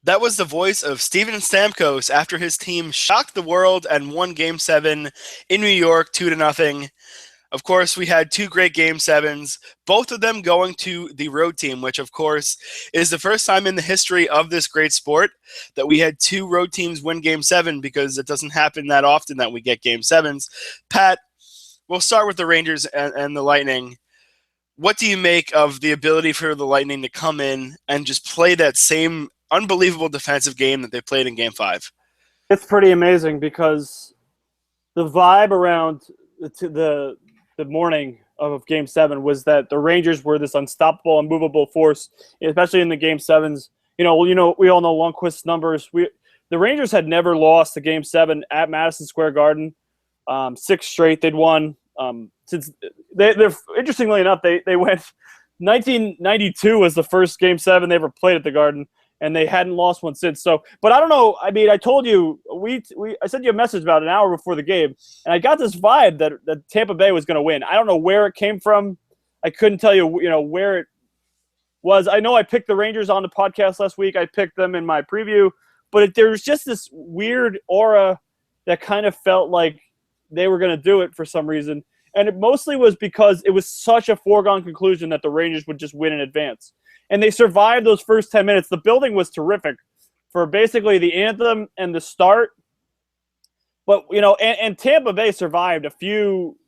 That was the voice of Steven Stamkos after his team shocked the world and won Game 7 in New York 2-0. Of course, we had two great Game 7s, both of them going to the road team, which, of course, is the first time in the history of this great sport that we had two road teams win Game 7, because it doesn't happen that often that we get Game 7s. Pat, we'll start with the Rangers and the Lightning. What do you make of the ability for the Lightning to come in and just play that same unbelievable defensive game that they played in Game 5? It's pretty amazing because the vibe around the morning of Game 7 was that the Rangers were this unstoppable, unmovable force, especially in the Game 7s. We all know Lundqvist's numbers. The Rangers had never lost a Game 7 at Madison Square Garden. 6 straight they'd won. Since they're interestingly enough, they went 1992 was the first Game 7 they ever played at the Garden, and they hadn't lost one since. So, but I don't know. I mean, I told you I sent you a message about an hour before the game, and I got this vibe that Tampa Bay was going to win. I don't know where it came from. I couldn't tell you, where it was. I know I picked the Rangers on the podcast last week. I picked them in my preview, but there was just this weird aura that kind of felt like they were going to do it for some reason. And it mostly was because it was such a foregone conclusion that the Rangers would just win in advance. And they survived those first 10 minutes. The building was terrific for basically the anthem and the start. But, and Tampa Bay survived a few,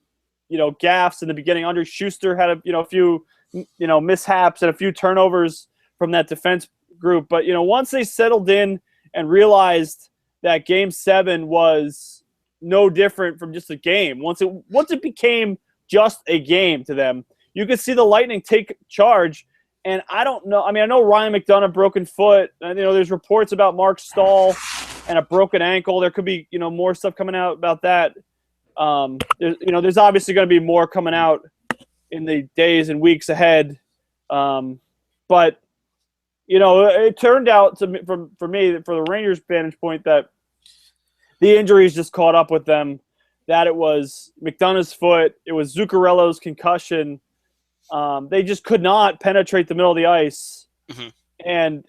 gaffes in the beginning. Andre Schuster had a few, mishaps and a few turnovers from that defense group. But, once they settled in and realized that Game 7 was no different from just a game, once it became just a game to them, you could see the Lightning take charge. And I don't know. I mean, I know Ryan McDonagh broken foot. And, there's reports about Mark Stahl and a broken ankle. There could be, more stuff coming out about that. There's obviously going to be more coming out in the days and weeks ahead. But, it turned out for the Rangers' vantage point, that the injuries just caught up with them. That it was McDonagh's foot. It was Zuccarello's concussion. They just could not penetrate the middle of the ice. Mm-hmm. And,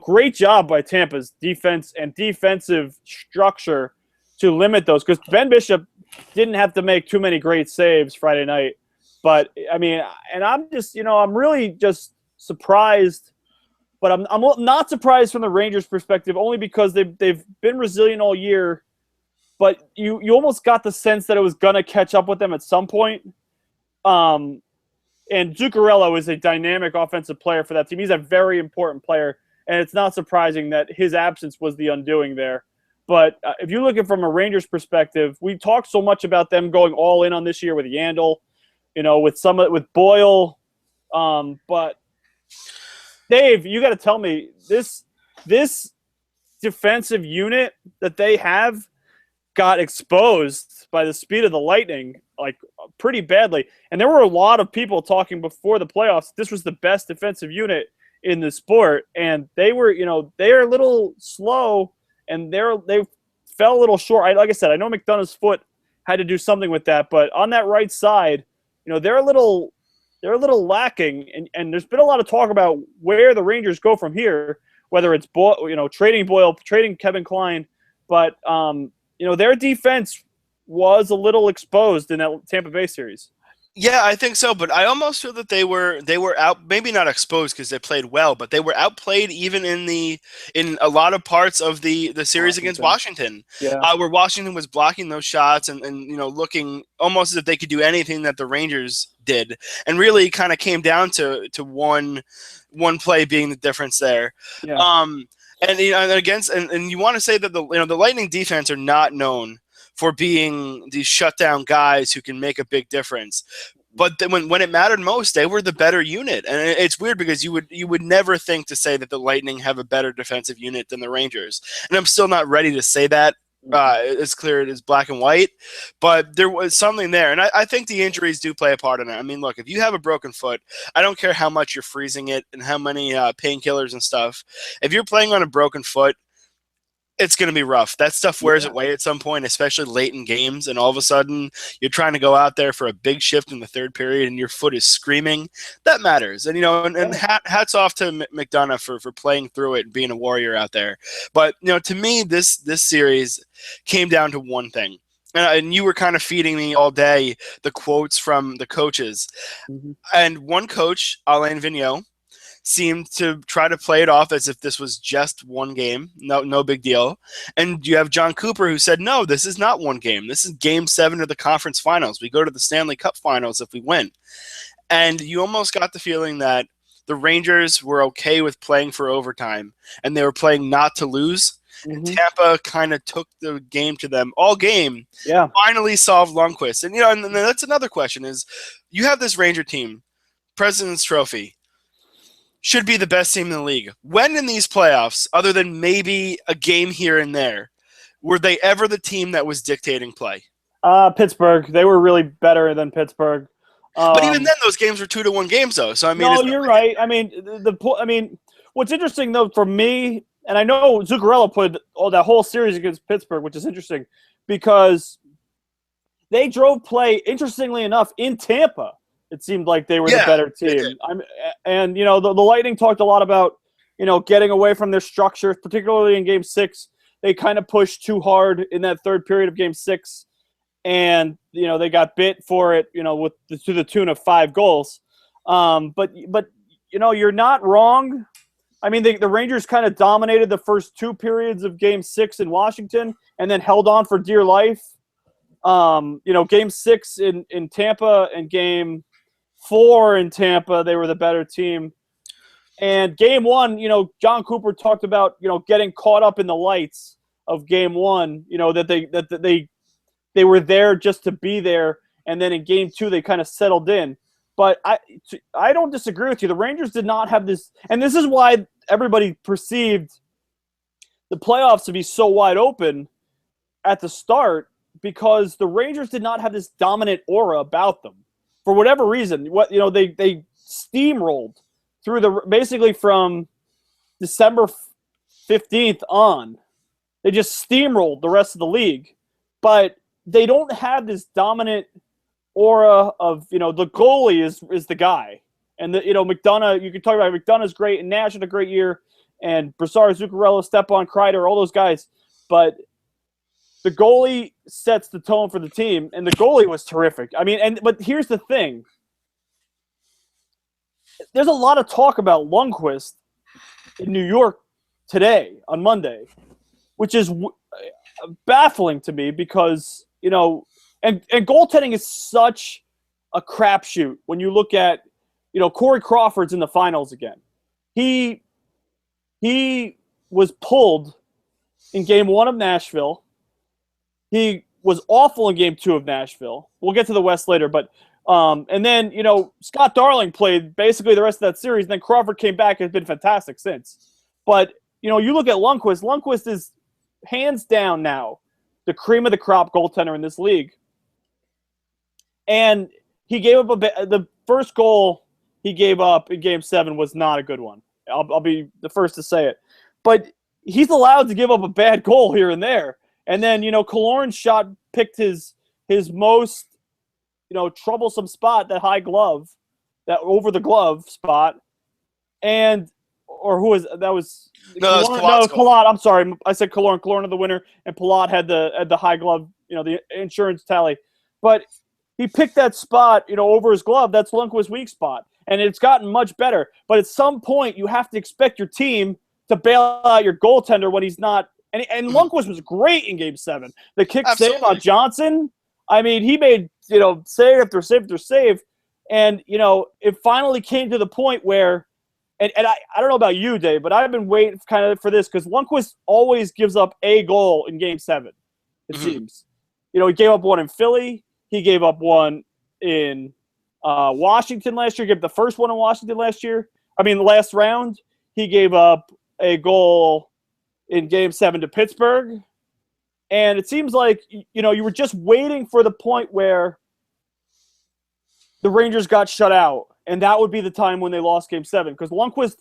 great job by Tampa's defense and defensive structure to limit those. Because Ben Bishop didn't have to make too many great saves Friday night. But, I mean, and I'm just, I'm really just surprised. But I'm not surprised from the Rangers' perspective, only because they've been resilient all year. But you almost got the sense that it was going to catch up with them at some point. And Zuccarello is a dynamic offensive player for that team. He's a very important player, and it's not surprising that his absence was the undoing there. But if you look at it from a Rangers perspective, we talked so much about them going all in on this year with Yandel, with Boyle. But Dave, you got to tell me, this defensive unit that they have got exposed by the speed of the Lightning, like, pretty badly. And there were a lot of people talking before the playoffs this was the best defensive unit in the sport, and they were, they're a little slow, and they fell a little short. Like I said, I know McDonough's foot had to do something with that, but on that right side, they're a little lacking, and there's been a lot of talk about where the Rangers go from here, whether it's trading Boyle, trading Kevin Klein, but their defense was a little exposed in that Tampa Bay series. Yeah, I think so, but I almost feel that they were out, maybe not exposed because they played well, but they were outplayed even in a lot of parts of the series against Washington. Yeah. Where Washington was blocking those shots and looking almost as if they could do anything that the Rangers did, and really kind of came down to one play being the difference there. Yeah. And you want to say that the Lightning defense are not known for being these shutdown guys who can make a big difference. But then when it mattered most, they were the better unit. And it's weird because you would never think to say that the Lightning have a better defensive unit than the Rangers. And I'm still not ready to say that as clear as black and white. But there was something there. And I think the injuries do play a part in it. I mean, look, if you have a broken foot, I don't care how much you're freezing it and how many painkillers and stuff. If you're playing on a broken foot, It's going to be rough. That stuff wears away at some point, especially late in games, and all of a sudden you're trying to go out there for a big shift in the third period and your foot is screaming. That matters. And, and hats off to McDonough for playing through it and being a warrior out there. But, to me, this series came down to one thing. And you were kind of feeding me all day the quotes from the coaches. Mm-hmm. And one coach, Alain Vigneault, seemed to try to play it off as if this was just one game, no big deal. And you have John Cooper who said, no, this is not one game. This is game 7 of the conference finals. We go to the Stanley Cup finals if we win. And you almost got the feeling that the Rangers were okay with playing for overtime, and they were playing not to lose. Mm-hmm. And Tampa kind of took the game to them all game. Yeah. Finally solved Lundqvist. And, and that's another question is you have this Ranger team, President's Trophy, should be the best team in the league. When in these playoffs, other than maybe a game here and there, were they ever the team that was dictating play? Pittsburgh. They were really better than Pittsburgh. But even then, those games were 2-1 games, though. So no, you're right. I mean, what's interesting though for me, and I know Zuccarello played that whole series against Pittsburgh, which is interesting because they drove play. Interestingly enough, in Tampa. It seemed like they were the better team. The Lightning talked a lot about, getting away from their structure, particularly in Game 6. They kind of pushed too hard in that third period of Game 6, and they got bit for it, to the tune of 5 goals. But you're not wrong. I mean, the Rangers kind of dominated the first 2 periods of Game 6 in Washington, and then held on for dear life. Game 6 in Tampa and Game 4 in Tampa, they were the better team. And Game 1, John Cooper talked about, getting caught up in the lights of Game 1, that they were there just to be there. And then in Game 2, they kind of settled in. But I don't disagree with you. The Rangers did not have this. And this is why everybody perceived the playoffs to be so wide open at the start, because the Rangers did not have this dominant aura about them. For whatever reason, they steamrolled through basically from December 15th on. They just steamrolled the rest of the league, but they don't have this dominant aura of the goalie is the guy, and McDonough. You can talk about McDonough's great, and Nash had a great year, and Brassard, Zuccarello, Stepan, Kreider, all those guys, but the goalie sets the tone for the team, and the goalie was terrific. I mean, but here's the thing. There's a lot of talk about Lundqvist in New York today, on Monday, which is baffling to me because, and goaltending is such a crapshoot when you look at, Corey Crawford's in the finals again. He was pulled in Game 1 of Nashville. He was awful in Game 2 of Nashville. We'll get to the West later, but and then Scott Darling played basically the rest of that series. And then Crawford came back and has been fantastic since. But you look at Lundqvist. Lundqvist is hands down now the cream of the crop goaltender in this league. And he gave up the first goal he gave up in Game 7 was not a good one. I'll be the first to say it, but he's allowed to give up a bad goal here and there. And then, Killorn's shot picked his most, troublesome spot, that high glove, that over the glove spot. And, or who was, that was, no, that was Palat. I'm sorry. I said Killorn. Killorn of the winner, and Palat had the high glove, the insurance tally. But he picked that spot, over his glove. That's Lundqvist's weak spot. And it's gotten much better. But at some point, you have to expect your team to bail out your goaltender when he's not. And Lundqvist was great in Game 7. The kick save on Johnson, I mean, he made, save after save after save. And, it finally came to the point where, and I don't know about you, Dave, but I've been waiting kind of for this because Lundqvist always gives up a goal in Game 7, it seems. He gave up one in Philly. He gave up one in Washington last year. He gave the first one in Washington last round. He gave up a goal in Game 7 to Pittsburgh. And it seems like, you were just waiting for the point where the Rangers got shut out. And that would be the time when they lost Game 7. Because Lundqvist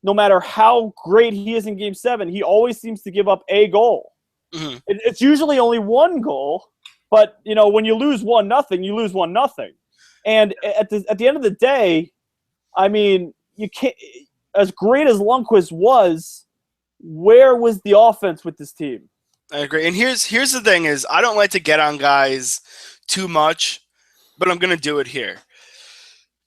no matter how great he is in Game 7, he always seems to give up a goal. Mm-hmm. It's usually only one goal, but when you lose 1-0, you lose 1-0. And at the end of the day, I mean, you can't. As great as Lundqvist was, where was the offense with this team? I agree. And here's the thing: is I don't like to get on guys too much, but I'm gonna do it here.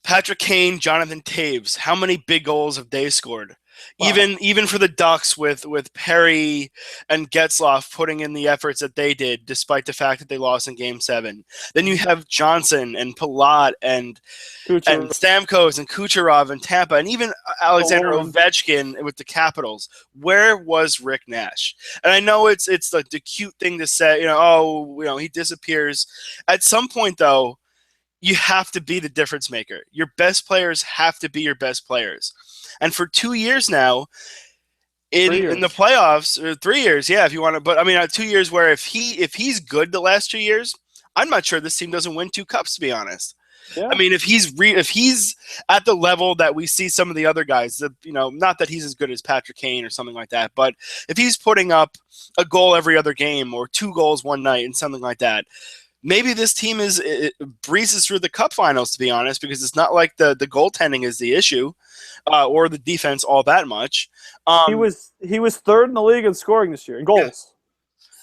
Patrick Kane, Jonathan Toews, how many big goals have they scored? Wow. Even for the Ducks with Perry and Getzlaf putting in the efforts that they did, despite the fact that they lost in Game 7. Then you have Johnson and Palat and Stamkos and Kucherov and Tampa, and even Alexander Ovechkin with the Capitals. Where was Rick Nash? And I know it's the cute thing to say, he disappears. At some point, though, you have to be the difference maker. Your best players have to be your best players. And for 2 years now, in the playoffs, or 3 years, yeah, if you want to. But I mean, 2 years where if he's good the last 2 years, I'm not sure this team doesn't win 2 cups. To be honest, yeah. I mean, if he's at the level that we see some of the other guys, not that he's as good as Patrick Kane or something like that, but if he's putting up a goal every other game or 2 goals one night and something like that. Maybe this team breezes through the cup finals, to be honest, because it's not like the goaltending is the issue, or the defense all that much. He was third in the league in scoring this year in goals.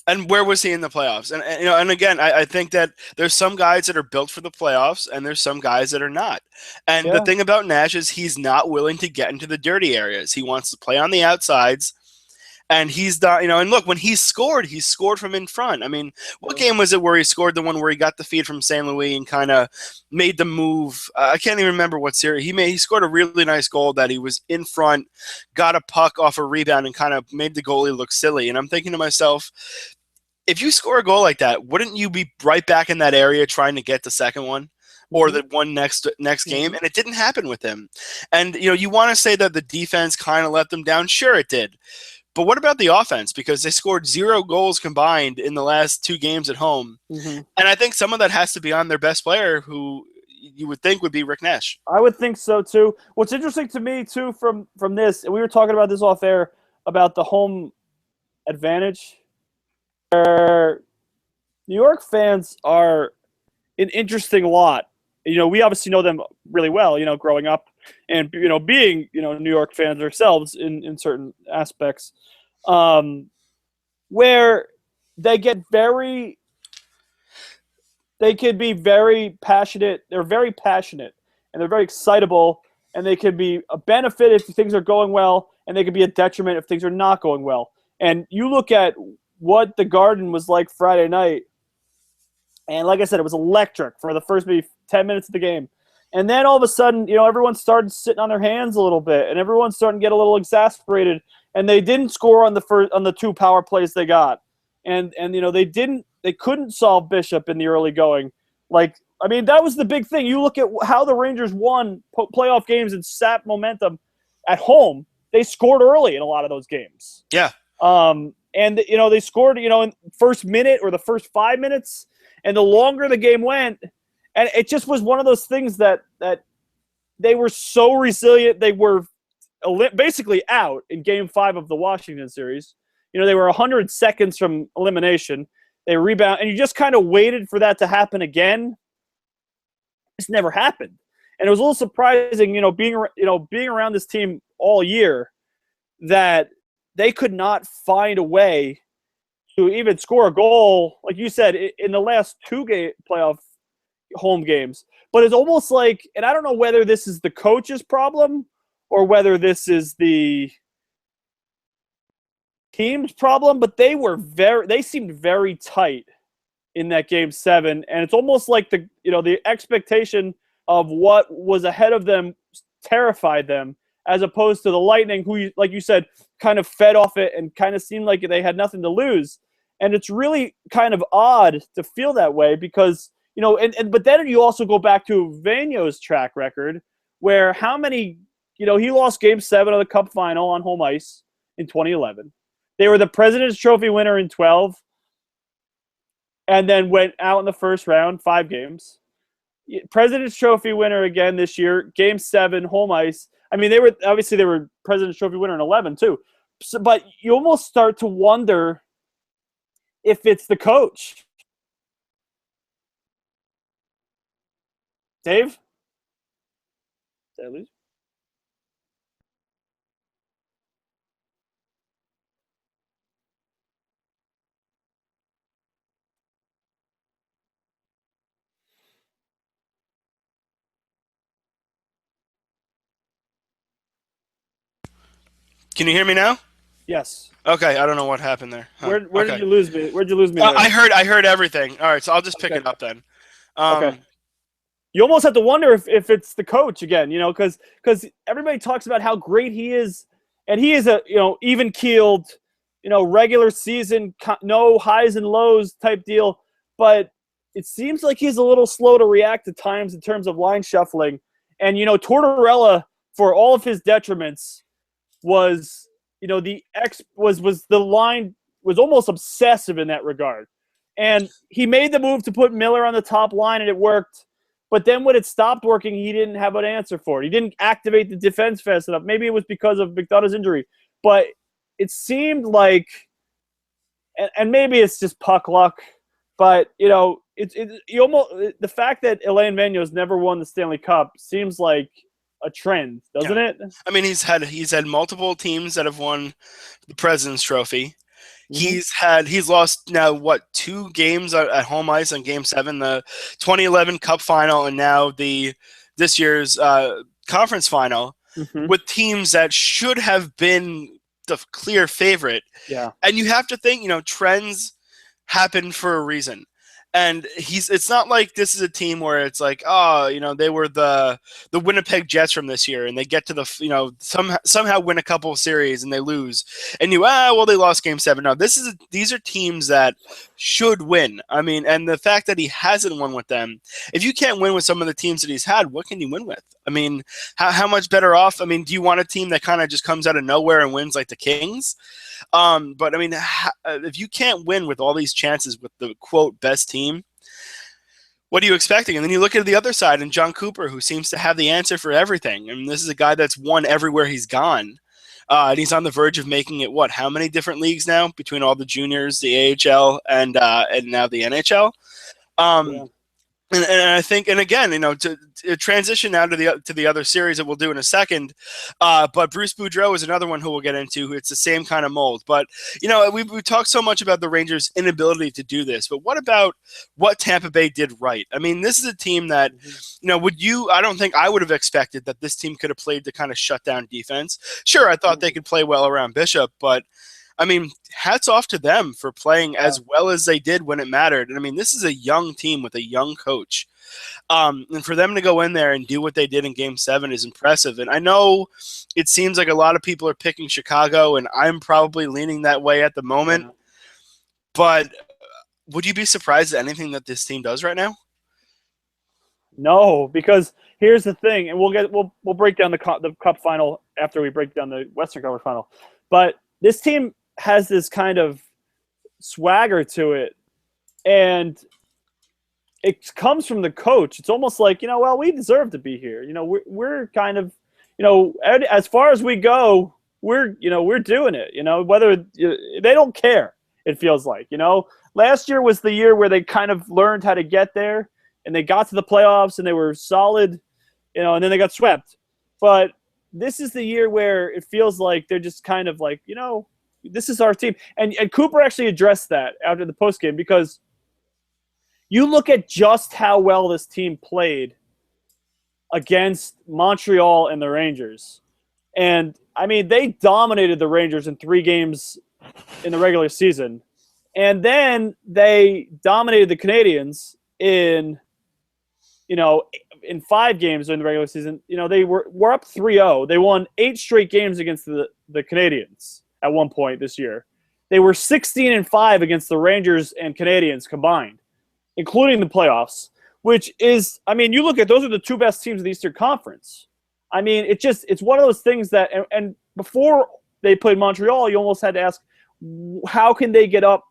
Yeah. And where was he in the playoffs? And again, I think that there's some guys that are built for the playoffs, and there's some guys that are not. And the thing about Nash is he's not willing to get into the dirty areas. He wants to play on the outsides. And he's done, and look, when he scored from in front. I mean, what game was it where he scored the one where he got the feed from St. Louis and kind of made the move? I can't even remember what series. He scored a really nice goal that he was in front, got a puck off a rebound and kind of made the goalie look silly. And I'm thinking to myself, if you score a goal like that, wouldn't you be right back in that area trying to get the second one? Or the one next game, and it didn't happen with him. And, you want to say that the defense kind of let them down. Sure, it did. But what about the offense? Because they scored 0 goals combined in the last 2 games at home. Mm-hmm. And I think some of that has to be on their best player, who you would think would be Rick Nash. I would think so, too. What's interesting to me, too, from this, and we were talking about this off air, about the home advantage, where New York fans are an interesting lot. We obviously know them really well, growing up and, being, New York fans ourselves in certain aspects, where they could be very passionate. They're very passionate and they're very excitable, and they can be a benefit if things are going well, and they can be a detriment if things are not going well. And you look at what the Garden was like Friday night, and like I said, it was electric for the first maybe 10 minutes of the game. And then all of a sudden, everyone started sitting on their hands a little bit, and everyone's starting to get a little exasperated. And they didn't score on the 2 power plays they got. And they couldn't solve Bishop in the early going. That was the big thing. You look at how the Rangers won playoff games and sap momentum at home. They scored early in a lot of those games. Yeah. And they scored, in first minute or the first 5 minutes. And the longer the game went, and it just was one of those things that they were so resilient. They were basically out in Game 5 of the Washington series. They were 100 seconds from elimination. They rebound, and you just kind of waited for that to happen again. It's never happened, and it was a little surprising, being around this team all year, that they could not find a way to even score a goal, like you said, in the last 2 playoff home games. But it's almost like, and I don't know whether this is the coach's problem or whether this is the team's problem, but they seemed very tight in that Game 7, and it's almost like the expectation of what was ahead of them terrified them, as opposed to the Lightning, who, like you said, kind of fed off it and kind of seemed like they had nothing to lose. And it's really kind of odd to feel that way because, but then you also go back to Vigneault's track record, where how many, he lost Game 7 of the Cup final on home ice in 2011. They were the President's Trophy winner in 12, and then went out in the first round, 5 games. President's Trophy winner again this year, Game 7, home ice. I mean, they were President's Trophy winner in 11 too. So, but you almost start to wonder if it's the coach. Dave? Did I lose? Can you hear me now? Yes. Okay, I don't know what happened there. Where Okay. did you lose me? Where'd you lose me? There? I heard everything. All right, so I'll just pick it up then. Okay. You almost have to wonder if it's the coach again, because everybody talks about how great he is, and he is a even keeled, regular season, no highs and lows type deal. But it seems like he's a little slow to react at times in terms of line shuffling. And Tortorella, for all of his detriments, was the line was almost obsessive in that regard. And he made the move to put Miller on the top line, and it worked. But then when it stopped working, he didn't have an answer for it. He didn't activate the defense fast enough. Maybe it was because of McDonough's injury. But it seemed like, and maybe it's just puck luck, but, the fact that Alain Vigneault's never won the Stanley Cup seems like a trend, doesn't it? I mean, he's had multiple teams that have won the President's Trophy. Mm-hmm. He's lost now 2 games at home ice on Game 7, the 2011 Cup final, and now this year's conference final, with teams that should have been the clear favorite. Yeah, and you have to think, trends happen for a reason. And it's not like this is a team where it's like, they were the Winnipeg Jets from this year, and they get to the, somehow win a couple of series and they lose. And they lost Game 7. No, these are teams that should win. I mean, and the fact that he hasn't won with them, if you can't win with some of the teams that he's had, what can you win with? I mean, how much better off? I mean, do you want a team that kind of just comes out of nowhere and wins like the Kings? But I mean, if you can't win with all these chances with the quote best team, what are you expecting? And then you look at the other side and John Cooper, who seems to have the answer for everything. I mean, this is a guy that's won everywhere he's gone. And he's on the verge of making it, how many different leagues now between all the juniors, the AHL, and now the NHL? Yeah. And I think, and again, to transition now to the other series that we'll do in a second, but Bruce Boudreau is another one who we'll get into. It's the same kind of mold. But, we talked so much about the Rangers' inability to do this, but what about what Tampa Bay did right? I mean, this is a team that, I don't think I would have expected that this team could have played the kind of shutdown defense. Sure, I thought they could play well around Bishop, but I mean, hats off to them for playing as well as they did when it mattered. And I mean, this is a young team with a young coach. And for them to go in there and do what they did in Game 7 is impressive. And I know it seems like a lot of people are picking Chicago, and I'm probably leaning that way at the moment. But would you be surprised at anything that this team does right now? No, because here's the thing, and we'll break down the Cup final after we break down the Western Conference final. But this team has this kind of swagger to it, and it comes from the coach. It's almost like, we deserve to be here. We're kind of, as far as we go, we're doing it. Whether they don't care, it feels like. Last year was the year where they kind of learned how to get there, and they got to the playoffs and they were solid, and then they got swept. But this is the year where it feels like they're just kind of like, this is our team. And Cooper actually addressed that after the postgame, because you look at just how well this team played against Montreal and the Rangers. And, I mean, they dominated the Rangers in 3 games in the regular season. And then they dominated the Canadiens in 5 games during the regular season. They were up 3-0. They won 8 straight games against the Canadiens at one point this year. They were 16-5 against the Rangers and Canadiens combined, including the playoffs, which is, I mean, you look at, those are the 2 best teams in the Eastern Conference. I mean, it's one of those things that, and before they played Montreal, you almost had to ask, how can they get up,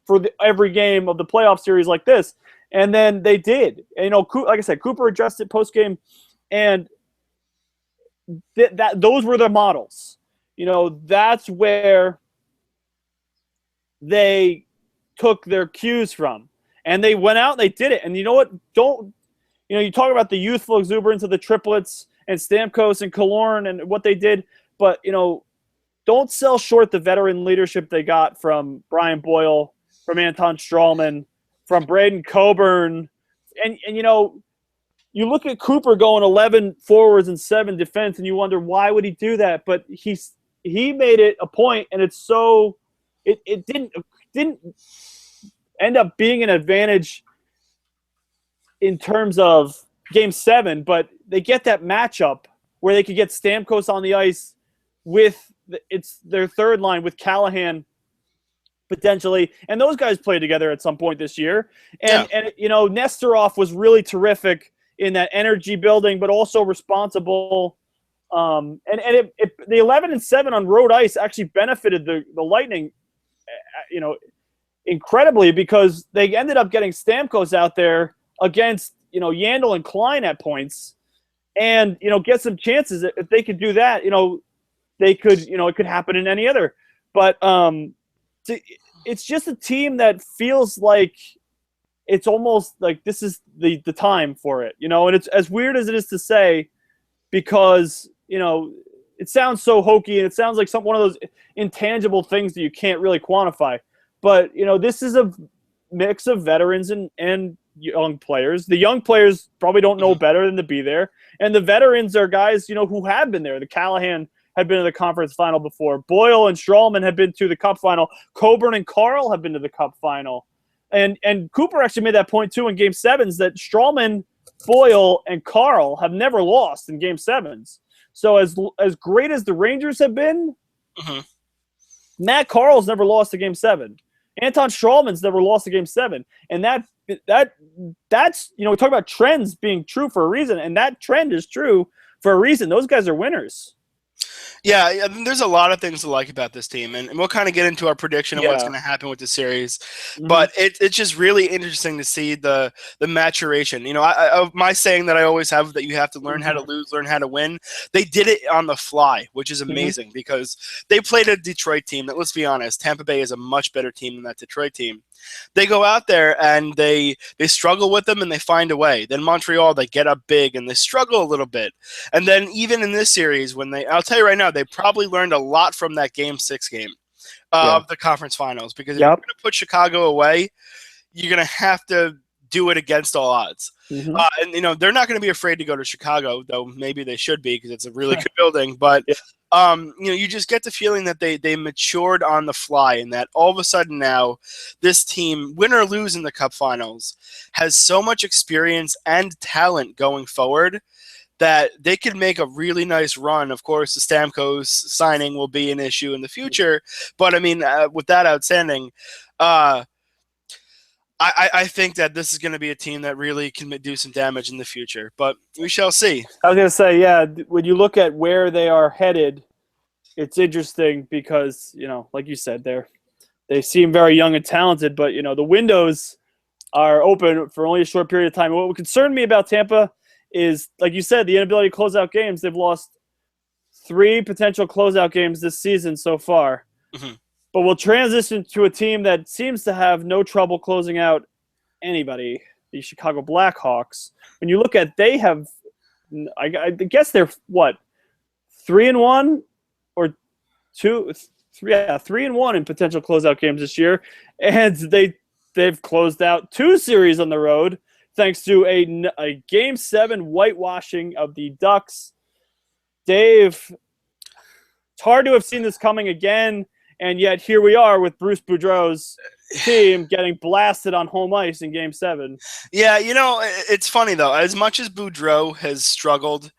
for every game of the playoff series like this? And then they did. And, like I said, Cooper addressed it post-game, and those were their models. That's where they took their cues from, and they went out and they did it. And you know what? You talk about the youthful exuberance of the triplets and Stamkos and Killorn and what they did, but don't sell short the veteran leadership they got from Brian Boyle, from Anton Strawman, from Braden Coburn, and you look at Cooper going 11 forwards and 7 defense, and you wonder why would he do that? But he made it a point, and it's so it didn't end up being an advantage in terms of Game 7, but they get that matchup where they could get Stamkos on the ice with it's their third line with Callahan potentially, and those guys played together at some point this year. And Nesterov was really terrific in that energy building, but also responsible. And the 11-7 on road ice actually benefited the Lightning, incredibly, because they ended up getting Stamkos out there against Yandel and Klein at points, and get some chances. If they could do that, they could, it could happen in any other. But it's just a team that feels like it's almost like this is the time for it, and it's as weird as it is to say, because, it sounds so hokey and it sounds like one of those intangible things that you can't really quantify. But, this is a mix of veterans and young players. The young players probably don't know better than to be there. And the veterans are guys, who have been there. The Callahan had been to the conference final before. Boyle and Strawman had been to the cup final. Coburn and Carl have been to the cup final. And Cooper actually made that point, too, in Game 7s, that Strawman, Boyle, and Carl have never lost in Game 7s. So as great as the Rangers have been, Matt Carl's never lost a Game 7. Anton Strawman's never lost a Game 7. And that's we talk about trends being true for a reason, and that trend is true for a reason. Those guys are winners. Yeah, there's a lot of things to like about this team, and we'll kind of get into our prediction of what's going to happen with the series. But it's just really interesting to see the maturation. My saying that I always have, that you have to learn how to lose, learn how to win. They did it on the fly, which is amazing, because they played a Detroit team that, let's be honest, Tampa Bay is a much better team than that Detroit team. They go out there and they struggle with them, and they find a way. Then Montreal, they get up big and they struggle a little bit. And then even in this series, I'll tell you right now, they probably learned a lot from that Game 6 game of the conference finals, because if you're going to put Chicago away, you're going to have to do it against all odds. And they're not going to be afraid to go to Chicago, though maybe they should be, because it's a really good building. But you just get the feeling that they matured on the fly, and that all of a sudden now this team, win or lose in the Cup Finals, has so much experience and talent going forward that they could make a really nice run. Of course, the Stamkos signing will be an issue in the future, but I mean, with that outstanding, I think that this is going to be a team that really can do some damage in the future, but we shall see. I was going to say, yeah, when you look at where they are headed, it's interesting because, like you said, they seem very young and talented, but, the windows are open for only a short period of time. What would concern me about Tampa is, like you said, the inability to close out games. They've lost 3 potential closeout games this season so far. But we'll transition to a team that seems to have no trouble closing out anybody, the Chicago Blackhawks. When you look at, they have, I guess they're, 3-1 or 3-1 in potential closeout games this year. And they've closed out 2 series on the road thanks to a Game 7 whitewashing of the Ducks. Dave, it's hard to have seen this coming again. And yet here we are with Bruce Boudreau's team getting blasted on home ice in Game 7. Yeah, it's funny, though. As much as Boudreau has struggled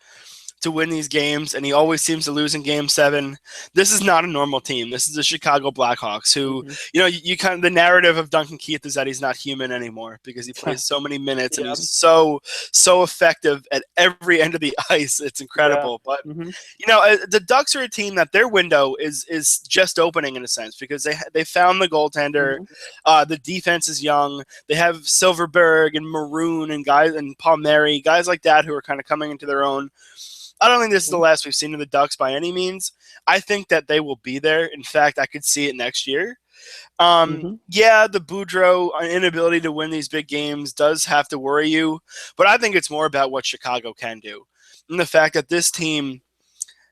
to win these games, and he always seems to lose in Game 7, this is not a normal team. This is the Chicago Blackhawks, who, you kind of, the narrative of Duncan Keith is that he's not human anymore because he plays so many minutes and he's so effective at every end of the ice. It's incredible. But the Ducks are a team that their window is just opening in a sense, because they found the goaltender. The defense is young. They have Silverberg and Maroon and guys and Palmieri, guys like that who are kind of coming into their own. I don't think this is the last we've seen of the Ducks by any means. I think that they will be there. In fact, I could see it next year. Yeah, the Boudreaux inability to win these big games does have to worry you, but I think it's more about what Chicago can do. And the fact that this team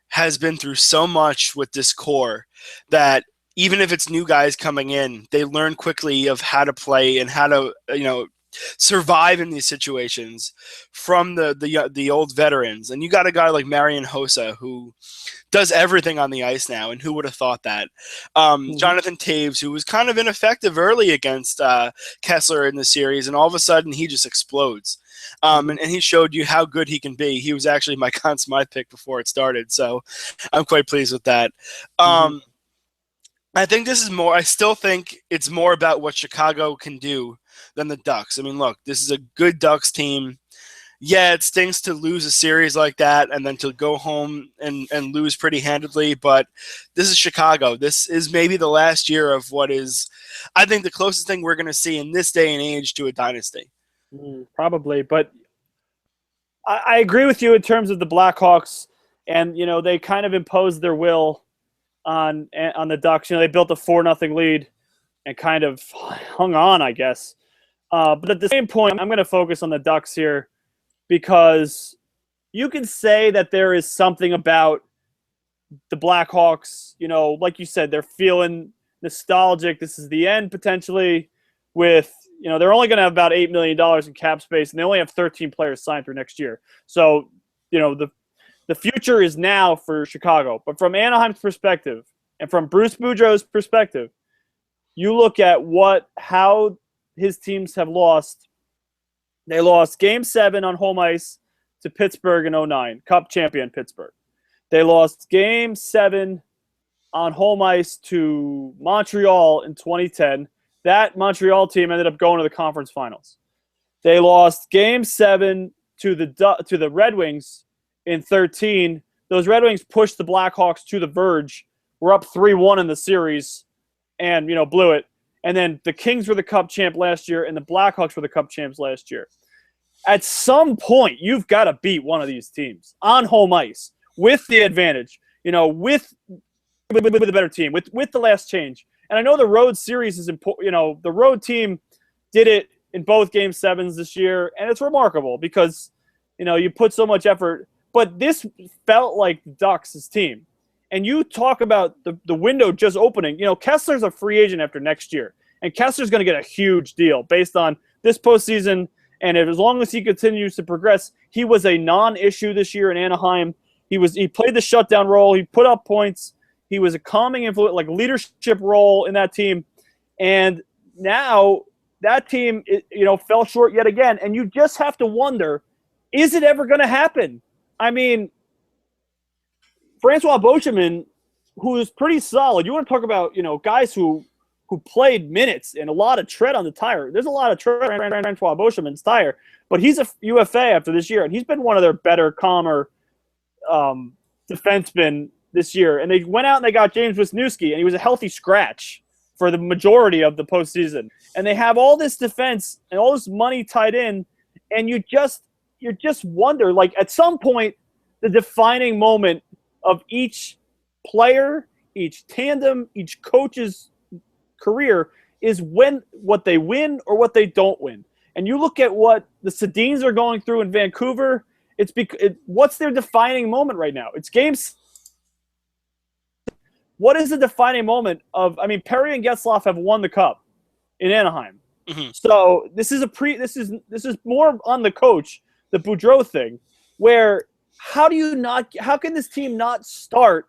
has been through so much with this core that even if it's new guys coming in, they learn quickly of how to play and how to, survive in these situations from the old veterans. And you got a guy like Marian Hossa who does everything on the ice now, and who would have thought that? Jonathan Toews, who was kind of ineffective early against Kessler in the series, and all of a sudden he just explodes. And he showed you how good he can be. He was actually my Conn Smythe pick before it started, so I'm quite pleased with that. I think this is more – I still think it's more about what Chicago can do than the Ducks. I mean, look, this is a good Ducks team. Yeah, it stings to lose a series like that and then to go home and lose pretty handedly, but this is Chicago. This is maybe the last year of what is, I think, the closest thing we're going to see in this day and age to a dynasty. Probably, but I agree with you in terms of the Blackhawks, and they kind of imposed their will on the Ducks. They built a 4-0 lead and kind of hung on, I guess. But at the same point, I'm going to focus on the Ducks here because you can say that there is something about the Blackhawks. Like you said, they're feeling nostalgic. This is the end potentially with, they're only going to have about $8 million in cap space, and they only have 13 players signed through next year. So, the future is now for Chicago. But from Anaheim's perspective and from Bruce Boudreau's perspective, you look at how his teams have lost. They lost Game 7 on home ice to Pittsburgh in 2009, Cup champion Pittsburgh. They lost Game 7 on home ice to Montreal in 2010. That Montreal team ended up going to the conference finals. They lost Game 7 to the Red Wings in 2013. Those Red Wings pushed the Blackhawks to the verge. Were up 3-1 in the series and, blew it. And then the Kings were the Cup champ last year, and the Blackhawks were the Cup champs last year. At some point, you've got to beat one of these teams on home ice with the advantage, with a better team, with the last change. And I know the road series is important. The road team did it in both Game 7s this year, and it's remarkable because, you put so much effort. But this felt like the Ducks' team. And you talk about the window just opening. Kessler's a free agent after next year. And Kessler's going to get a huge deal based on this postseason. And as long as he continues to progress, he was a non-issue this year in Anaheim. He played the shutdown role. He put up points. He was a calming influence, like leadership role in that team. And now that team, fell short yet again. And you just have to wonder, is it ever going to happen? I mean, Francois Beauchemin, who is pretty solid. You want to talk about, guys who played minutes and a lot of tread on the tire. There's a lot of tread on Francois Beauchemin's tire, but he's a UFA after this year, and he's been one of their better, calmer defensemen this year. And they went out and they got James Wisniewski, and he was a healthy scratch for the majority of the postseason. And they have all this defense and all this money tied in, and you just wonder, like, at some point, the defining moment of each player, each tandem, each coach's career is what they win or what they don't win. And you look at what the Sedins are going through in Vancouver, what's their defining moment right now? It's games. What is the defining moment of, Perry and Getzlaf have won the Cup in Anaheim. Mm-hmm. So this is more on the coach, the Boudreau thing, where how can this team not start?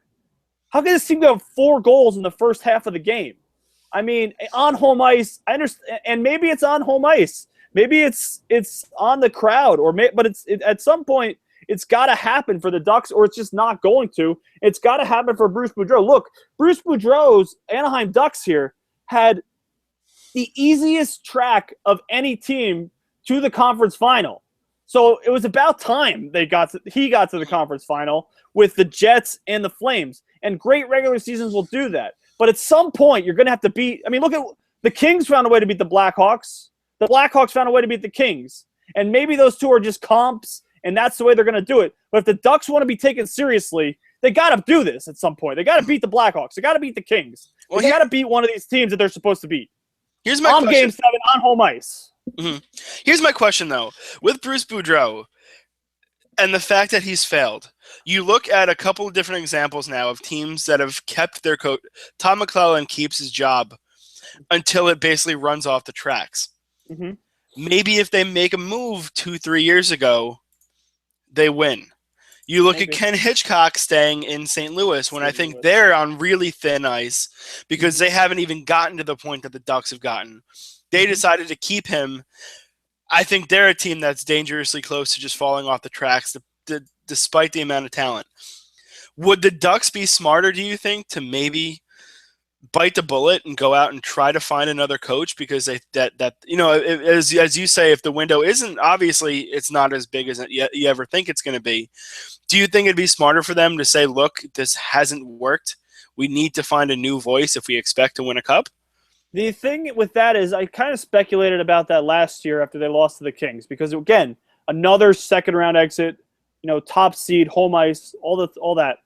How can this team have 4 goals in the first half of the game? On home ice, I understand, and maybe it's on home ice. Maybe it's on the crowd, but at some point it's got to happen for the Ducks, or it's just not going to. It's got to happen for Bruce Boudreau. Look, Bruce Boudreau's Anaheim Ducks here had the easiest track of any team to the conference final. So it was about time he got to the conference final with the Jets and the Flames. And great regular seasons will do that. But at some point, you're going to have to beat – look at the Kings found a way to beat the Blackhawks. The Blackhawks found a way to beat the Kings. And maybe those two are just comps, and that's the way they're going to do it. But if the Ducks want to be taken seriously, they got to do this at some point. They got to beat the Blackhawks. They got to beat the Kings. They got to beat one of these teams that they're supposed to beat. Here's my question. Game 7 on home ice. Mm-hmm. Here's my question, though. With Bruce Boudreau and the fact that he's failed, you look at a couple of different examples now of teams that have kept their coach. Tom McClellan keeps his job until it basically runs off the tracks. Mm-hmm. Maybe if they make a move 2-3 years ago, they win. You look at Ken Hitchcock staying in St. Louis when I think they're on really thin ice because they haven't even gotten to the point that the Ducks have gotten. They decided to keep him. I think they're a team that's dangerously close to just falling off the tracks despite the amount of talent. Would the Ducks be smarter, do you think, to maybe bite the bullet and go out and try to find another coach because as you say, if the window isn't, obviously it's not as big as you ever think it's going to be. Do you think it'd be smarter for them to say, look, this hasn't worked. We need to find a new voice if we expect to win a cup? The thing with that is I kind of speculated about that last year after they lost to the Kings because, again, another second-round exit, top seed, home ice, all that.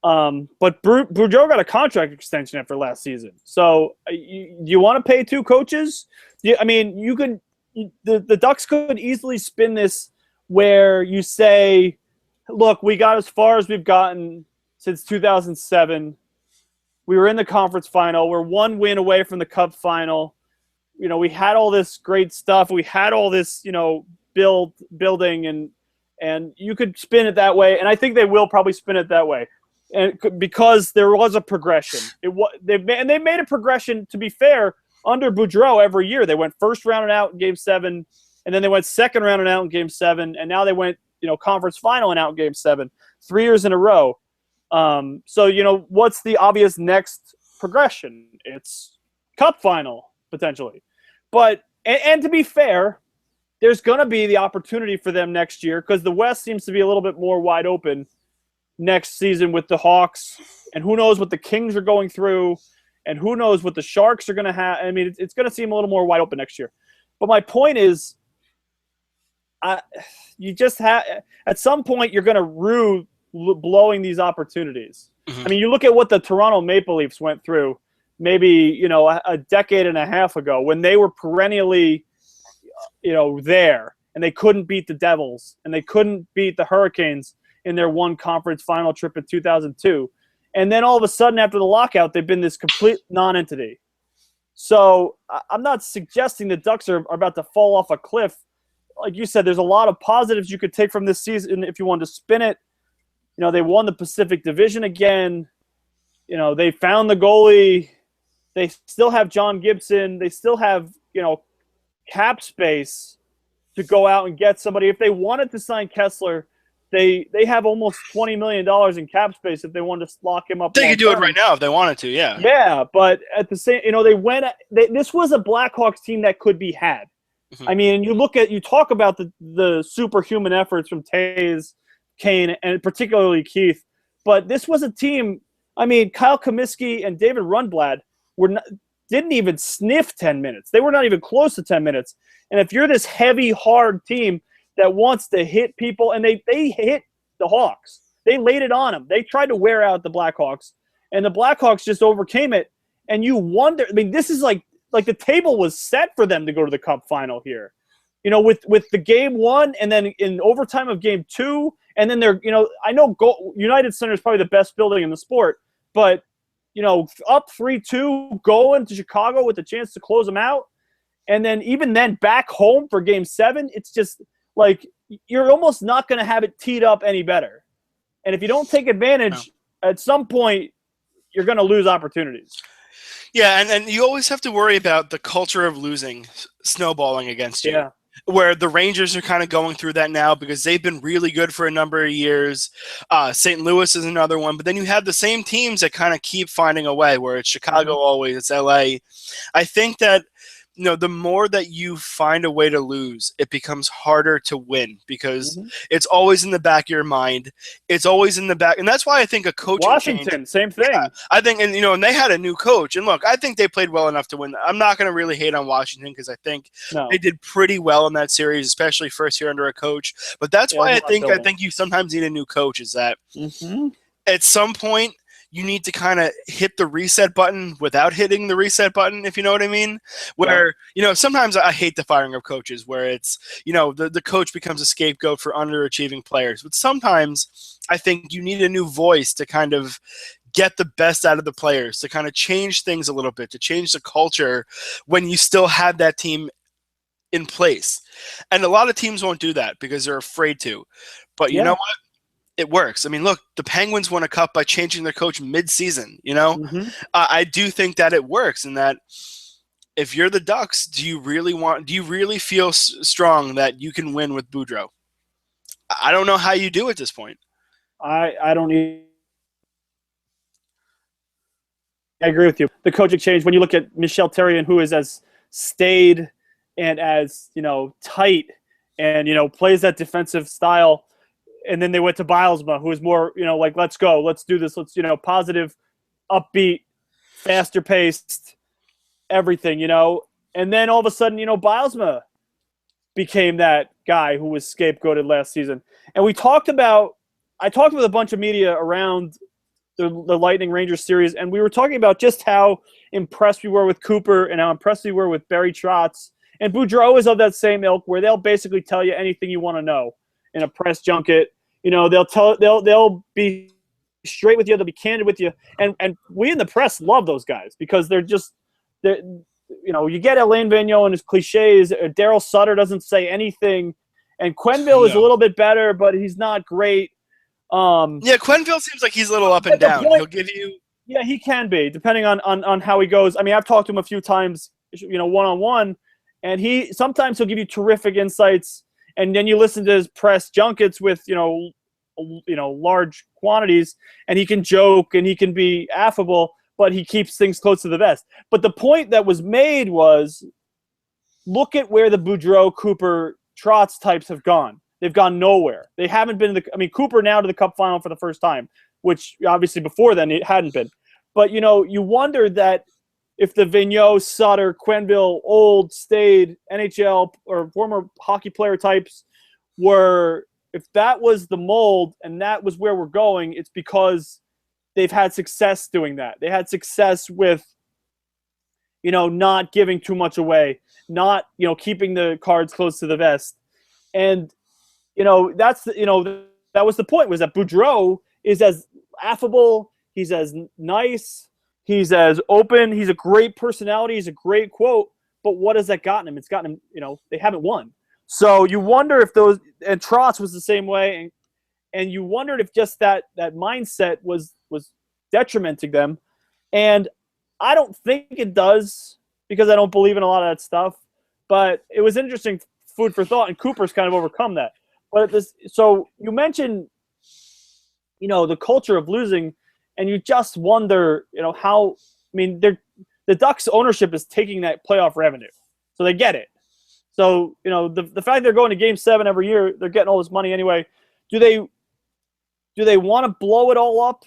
But Boudreau got a contract extension after last season. So you want to pay two coaches? The Ducks could easily spin this where you say, look, we got as far as we've gotten since 2007. We were in the conference final. We're one win away from the cup final. We had all this great stuff. We had all this, building and you could spin it that way. And I think they will probably spin it that way. And because there was a progression, they made a progression. To be fair, under Boudreau every year they went first round and out in Game 7, and then they went second round and out in Game 7, and now they went conference final and out in Game 7, 3 years in a row. So what's the obvious next progression? It's cup final potentially, but and to be fair, there's going to be the opportunity for them next year because the West seems to be a little bit more wide open next season with the Hawks, and who knows what the Kings are going through, and who knows what the Sharks are going to have. I mean, it's going to seem a little more wide open next year. But my point is, you just have at some point you're going to rue blowing these opportunities. Mm-hmm. I mean, you look at what the Toronto Maple Leafs went through maybe a decade and a half ago when they were perennially there, and they couldn't beat the Devils and they couldn't beat the Hurricanes in their one conference final trip in 2002. And then all of a sudden after the lockout, they've been this complete non-entity. So I'm not suggesting the Ducks are about to fall off a cliff. Like you said, there's a lot of positives you could take from this season if you wanted to spin it. They won the Pacific Division again. They found the goalie. They still have John Gibson. They still have, cap space to go out and get somebody. If they wanted to sign Kessler, they have almost $20 million in cap space if they wanted to lock him up. They could do it right now if they wanted to, yeah. Yeah, but at the same, this was a Blackhawks team that could be had. Mm-hmm. I mean, you talk about the superhuman efforts from Taves, Kane, and particularly Keith, but this was a team. I mean, Kyle Comiskey and David Rundblad didn't even sniff 10 minutes. They were not even close to 10 minutes. And if you're this heavy, hard team that wants to hit people, and they hit the Hawks. They laid it on them. They tried to wear out the Blackhawks, and the Blackhawks just overcame it. And you wonder, I mean, this is like the table was set for them to go to the Cup final here. With the Game 1 and then in overtime of Game 2, and then I know United Center is probably the best building in the sport, but, up 3-2, going to Chicago with a chance to close them out, and then even then back home for Game 7, it's just – like, you're almost not going to have it teed up any better. And if you don't take advantage, at some point, you're going to lose opportunities. Yeah, and you always have to worry about the culture of losing snowballing against you. Yeah. Where the Rangers are kind of going through that now because they've been really good for a number of years. St. Louis is another one. But then you have the same teams that kind of keep finding a way, where it's Chicago always, it's LA. I think that the more that you find a way to lose, it becomes harder to win because it's always in the back of your mind. It's always in the back. And that's why I think a coaching Washington, change, same thing. Yeah, I think, and they had a new coach. And look, I think they played well enough to win. I'm not going to really hate on Washington because I think they did pretty well in that series, especially first year under a coach. But that's why I think you sometimes need a new coach is that at some point, you need to kind of hit the reset button without hitting the reset button, if you know what I mean. Where, sometimes I hate the firing of coaches where it's, the coach becomes a scapegoat for underachieving players. But sometimes I think you need a new voice to kind of get the best out of the players, to kind of change things a little bit, to change the culture when you still have that team in place. And a lot of teams won't do that because they're afraid to. But you know what? It works. I mean, look, the Penguins won a cup by changing their coach mid-season, I do think that it works and that if you're the Ducks, do you really feel strong that you can win with Boudreau? I don't know how you do at this point. I don't need. I agree with you. The coaching change, when you look at Michel Therrien, who is as staid and as, tight and, plays that defensive style. And then they went to Bylsma, who was more, like, let's go, let's do this, let's, positive, upbeat, faster paced, everything, And then all of a sudden, Bylsma became that guy who was scapegoated last season. And I talked with a bunch of media around the Lightning Rangers series, and we were talking about just how impressed we were with Cooper and how impressed we were with Barry Trotz. And Boudreau is of that same ilk where they'll basically tell you anything you want to know in a press junket. They'll be straight with you. They'll be candid with you. And we in the press love those guys because you get Alain Vigneault and his cliches. Daryl Sutter doesn't say anything. And Quenneville is a little bit better, but he's not great. Quenneville seems like he's a little up and down. He'll give you. Yeah, he can be, depending on how he goes. I mean, I've talked to him a few times, one-on-one, and sometimes he'll give you terrific insights. And then you listen to his press junkets with, large quantities, and he can joke and he can be affable, but he keeps things close to the vest. But the point that was made was, look at where the Boudreau, Cooper, Trotz types have gone. They've gone nowhere. They haven't been Cooper now to the Cup final for the first time, which obviously before then it hadn't been. But, you wonder that if the Vigneault, Sutter, Quenneville, old, staid NHL or former hockey player types if that was the mold and that was where we're going, it's because they've had success doing that. They had success with, not giving too much away, not, keeping the cards close to the vest. And, that was the point, was that Boudreau is as affable, he's as nice, he's as open. He's a great personality. He's a great quote. But what has that gotten him? It's gotten him, they haven't won. So you wonder if and Trotz was the same way. And you wondered if just that mindset was detrimenting them. And I don't think it does because I don't believe in a lot of that stuff. But it was interesting food for thought. And Cooper's kind of overcome that. But so you mentioned, the culture of losing. And you just wonder, how. I mean, the Ducks ownership is taking that playoff revenue, so they get it. So the fact they're going to Game 7 every year, they're getting all this money anyway. Do they want to blow it all up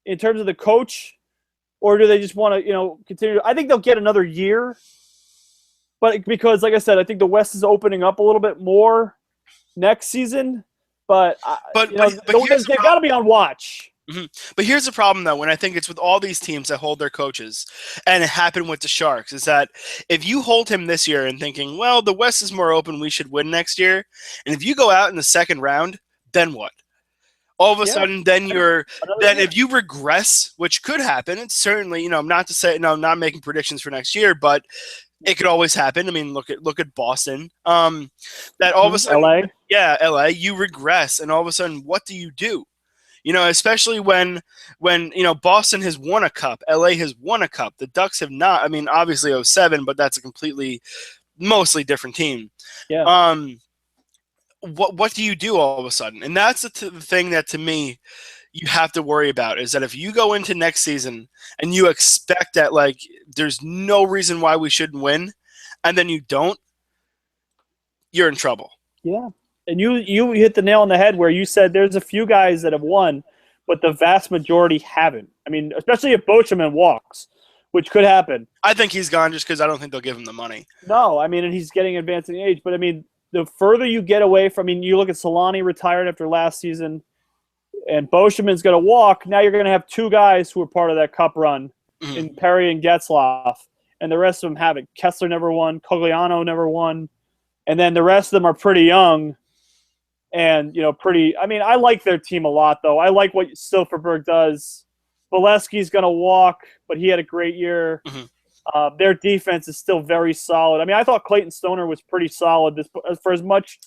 in terms of the coach, or do they just want to continue? I think they'll get another year, but because like I said, I think the West is opening up a little bit more next season. But they've got to be on watch. Mm-hmm. But here's the problem, though, when I think it's with all these teams that hold their coaches, and it happened with the Sharks, is that if you hold him this year and thinking, well, the West is more open, we should win next year, and if you go out in the second round, then what? All of a sudden, then if you regress, which could happen, it's certainly, I'm not to say, I'm not making predictions for next year, but it could always happen. I mean, look at Boston. That all of a sudden, LA, you regress, and all of a sudden, what do you do? Especially when Boston has won a cup, LA has won a cup. The Ducks have not. I mean, obviously 07, but that's a mostly different team. Yeah. What do you do all of a sudden? And that's the thing that, to me, you have to worry about, is that if you go into next season and you expect that, like, there's no reason why we shouldn't win, and then you don't, you're in trouble. Yeah. And you hit the nail on the head where you said there's a few guys that have won, but the vast majority haven't. I mean, especially if Bocheman walks, which could happen. I think he's gone just because I don't think they'll give him the money. No, I mean, and he's getting advanced in age. But, I mean, the further you get away from – I mean, you look at Solani retired after last season, and Bocheman's going to walk. Now you're going to have two guys who are part of that cup run in Perry and Getzlaff, and the rest of them haven't. Kessler never won. Cogliano never won. And then the rest of them are pretty young and, pretty – I mean, I like their team a lot, though. I like what Silfverberg does. Bolesky's going to walk, but he had a great year. Their defense is still very solid. I mean, I thought Clayton Stoner was pretty solid for as much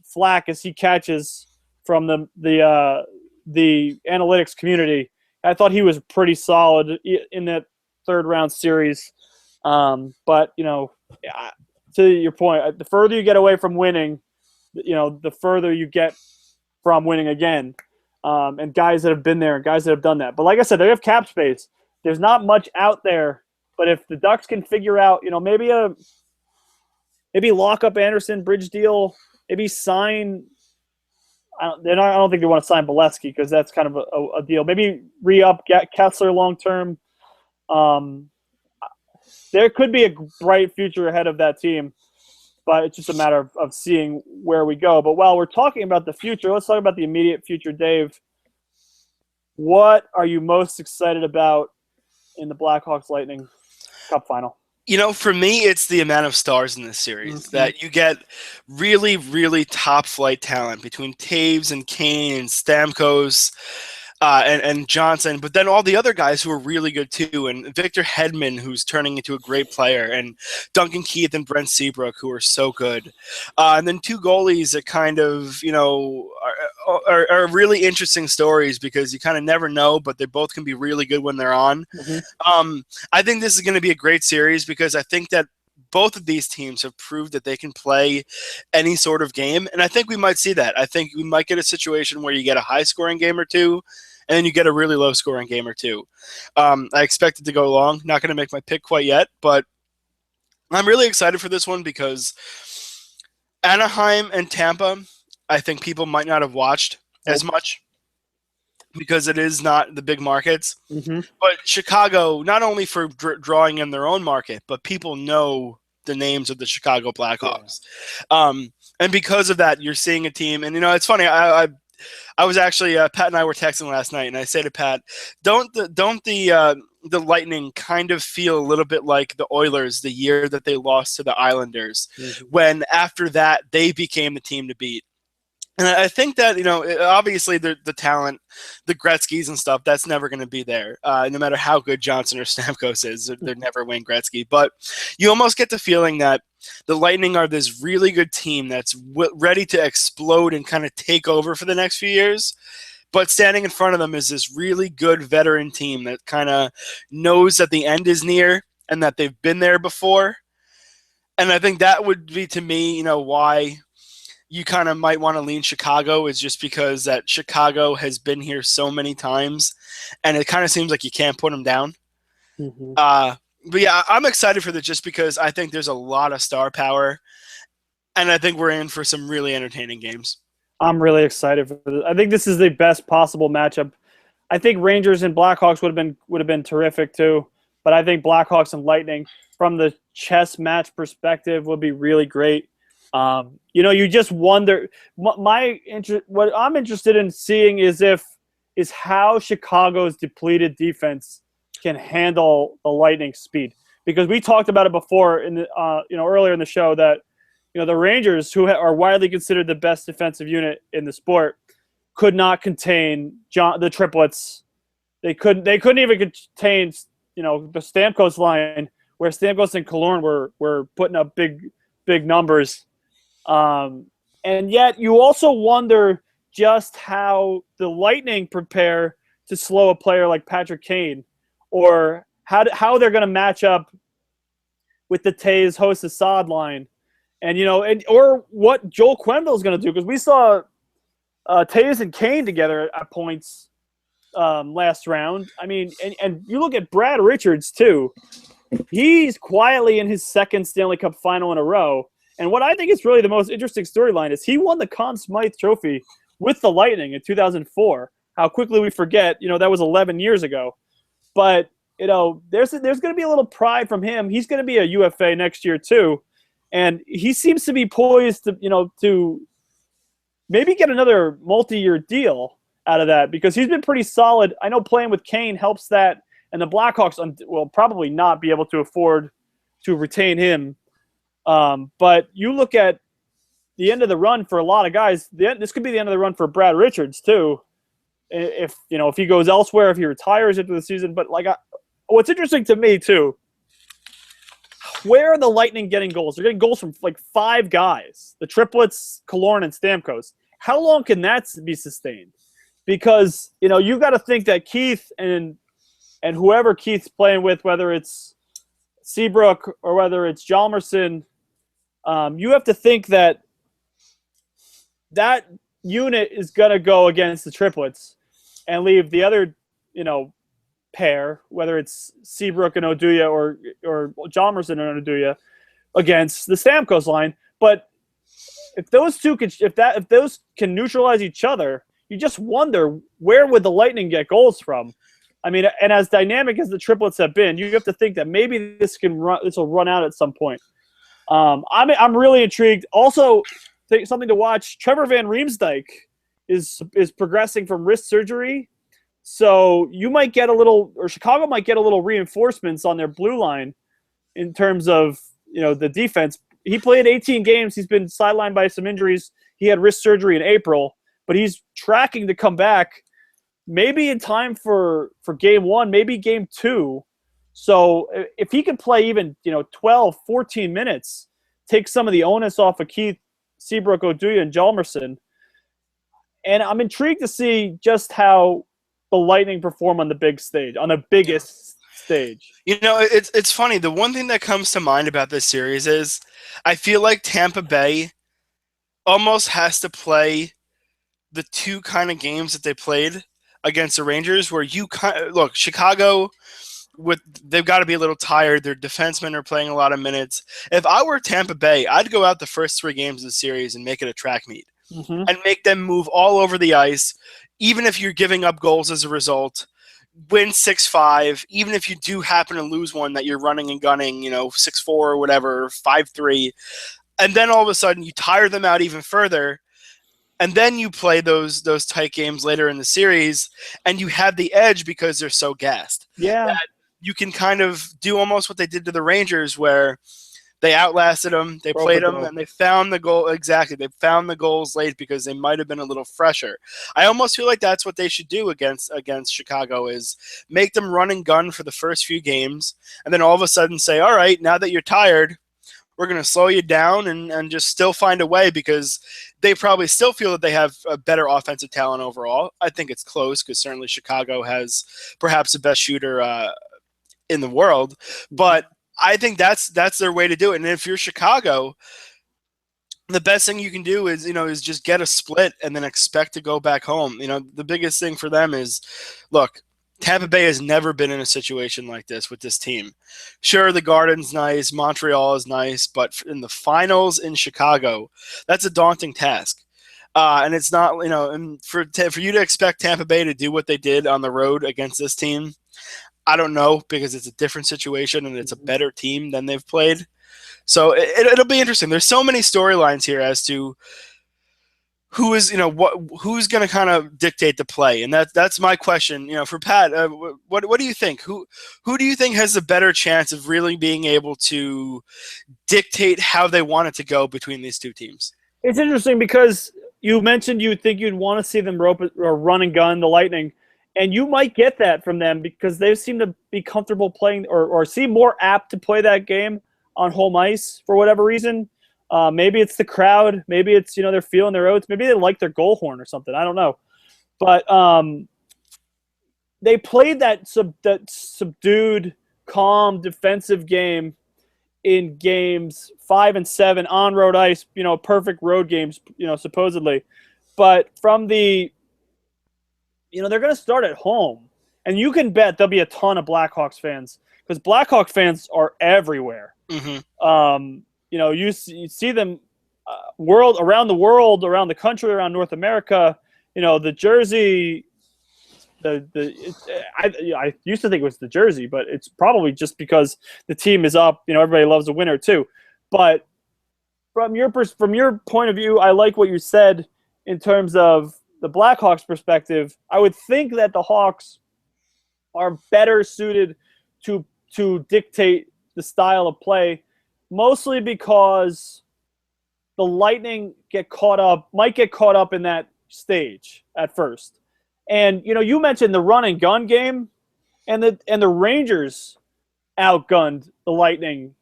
flack as he catches from the analytics community. I thought he was pretty solid in that third-round series. But, to your point, the further you get away from winning, the further you get from winning again. And guys that have been there, guys that have done that. But like I said, they have cap space. There's not much out there. But if the Ducks can figure out, maybe lock up Anderson, bridge deal, maybe sign. I don't think they want to sign Bolesky because that's kind of a deal. Maybe re-up Kessler long term. There could be a bright future ahead of that team, but it's just a matter of seeing where we go. But while we're talking about the future, let's talk about the immediate future. Dave, what are you most excited about in the Blackhawks Lightning Cup final? For me, it's the amount of stars in this series that you get really, really top flight talent between Taves and Kane and Stamkos and Johnson, but then all the other guys who are really good too, and Victor Hedman, who's turning into a great player, and Duncan Keith and Brent Seabrook, who are so good. And then two goalies that kind of, are really interesting stories because you kind of never know, but they both can be really good when they're on. I think this is going to be a great series because I think that both of these teams have proved that they can play any sort of game, and I think we might see that. I think we might get a situation where you get a high-scoring game or two, and then you get a really low-scoring game or two. I expect it to go long. Not going to make my pick quite yet, but I'm really excited for this one because Anaheim and Tampa, I think people might not have watched as much because it is not the big markets. But Chicago, not only for drawing in their own market, but people know the names of the Chicago Blackhawks. And because of that, you're seeing a team. And, it's funny. I was actually Pat and I were texting last night, and I say to Pat, don't the Lightning kind of feel a little bit like the Oilers the year that they lost to the Islanders, when after that they became the team to beat? And I think that, obviously the talent, the Gretzkys and stuff, that's never going to be there. No matter how good Johnson or Stamkos is, they're never Wayne Gretzky. But you almost get the feeling that the Lightning are this really good team that's ready to explode and kind of take over for the next few years. But standing in front of them is this really good veteran team that kind of knows that the end is near and that they've been there before. And I think that would be, to me, why you kind of might want to lean Chicago, is just because that Chicago has been here so many times, and it kind of seems like you can't put them down. But yeah, I'm excited for this just because I think there's a lot of star power, and I think we're in for some really entertaining games. I'm really excited for this. I think this is the best possible matchup. I think Rangers and Blackhawks would have been terrific too, but I think Blackhawks and Lightning, from the chess match perspective, would be really great. You just wonder. What I'm interested in seeing is how Chicago's depleted defense can handle the Lightning speed, because we talked about it before in the earlier in the show that the Rangers, who are widely considered the best defensive unit in the sport, could not contain the triplets. They couldn't even contain the Stamkos line, where Stamkos and Killorn were putting up big numbers. And yet you also wonder just how the Lightning prepare to slow a player like Patrick Kane, or how they're going to match up with the Taves host Assad line, and or what Joel Quenneville is going to do, because we saw Taves and Kane together at points last round. I mean, and you look at Brad Richards too. he's quietly in his second Stanley Cup final in a row. And what I think is really the most interesting storyline is he won the Conn Smythe Trophy with the Lightning in 2004. How quickly we forget, that was 11 years ago. But, there's going to be a little pride from him. He's going to be a UFA next year too. And he seems to be poised to maybe get another multi-year deal out of that because he's been pretty solid. I know playing with Kane helps that, and the Blackhawks will probably not be able to afford to retain him. But you look at the end of the run for a lot of guys. This could be the end of the run for Brad Richards too, if he goes elsewhere, if he retires after the season. But what's interesting to me too, where are the Lightning getting goals? They're getting goals from like 5 guys: the triplets, Killorn, and Stamkos. How long can that be sustained? Because you've got to think that Keith and whoever Keith's playing with, whether it's Seabrook or whether it's Hjalmarsson, you have to think that unit is going to go against the triplets and leave the other, pair, whether it's Seabrook and Oduya or Hjalmarsson and Oduya, against the Stamkos line. But if those two if those can neutralize each other, you just wonder where would the Lightning get goals from. I mean, and as dynamic as the triplets have been, you have to think that maybe this will run out at some point. I'm really intrigued. Also, something to watch: Trevor Van Riemsdyk is progressing from wrist surgery, so you might get Chicago might get a little reinforcements on their blue line in terms of the defense. He played 18 games. He's been sidelined by some injuries. He had wrist surgery in April, but he's tracking to come back. Maybe in time for game 1, maybe game 2. So if he can play even 12, 14 minutes, take some of the onus off of Keith, Seabrook, Oduya, and Hjalmarsson. And I'm intrigued to see just how the Lightning perform on the big stage, on the biggest stage. It's funny. The one thing that comes to mind about this series is I feel like Tampa Bay almost has to play the 2 kind of games that they played against the Rangers, where look, Chicago, they've got to be a little tired. Their defensemen are playing a lot of minutes. If I were Tampa Bay, I'd go out the first 3 games of the series and make it a track meet and make them move all over the ice, even if you're giving up goals as a result. Win 6-5, even if you do happen to lose one that you're running and gunning, 6-4 or whatever, 5-3, and then all of a sudden you tire them out even further. And then you play those tight games later in the series, and you have the edge because they're so gassed. Yeah. That you can kind of do almost what they did to the Rangers, where they outlasted them, they played them, and they found the goal. Exactly. They found the goals late because they might have been a little fresher. I almost feel like that's what they should do against Chicago, is make them run and gun for the first few games, and then all of a sudden say, all right, now that you're tired, we're going to slow you down and just still find a way, because they probably still feel that they have a better offensive talent overall. I think it's close because certainly Chicago has perhaps the best shooter in the world. But I think that's their way to do it. And if you're Chicago, the best thing you can do is just get a split and then expect to go back home. The biggest thing for them is, look, Tampa Bay has never been in a situation like this with this team. Sure, the Garden's nice, Montreal is nice, but in the finals in Chicago, that's a daunting task. And it's not, and for you to expect Tampa Bay to do what they did on the road against this team, I don't know, because it's a different situation and it's a better team than they've played. So it'll be interesting. There's so many storylines here as to who is, who's going to kind of dictate the play, and that's my question. For Pat, what do you think? Who do you think has the better chance of really being able to dictate how they want it to go between these 2 teams? It's interesting because you mentioned you think you'd want to see them rope or run and gun the Lightning, and you might get that from them because they seem to be comfortable playing or seem more apt to play that game on home ice for whatever reason. Maybe it's the crowd. Maybe it's, they're feeling their oats. Maybe they like their goal horn or something. I don't know. But they played that subdued, calm, defensive game in games 5 and 7 on road ice, perfect road games, supposedly. But from they're going to start at home. And you can bet there'll be a ton of Blackhawks fans because Blackhawk fans are everywhere. Mm-hmm. You see them around the world, around the country, around North America. The jersey. I used to think it was the jersey, but it's probably just because the team is up. Everybody loves a winner too. But from your point of view, I like what you said in terms of the Blackhawks perspective. I would think that the Hawks are better suited to dictate the style of play, mostly because the Lightning might get caught up in that stage at first. And you mentioned the run and gun game, and the Rangers outgunned the Lightning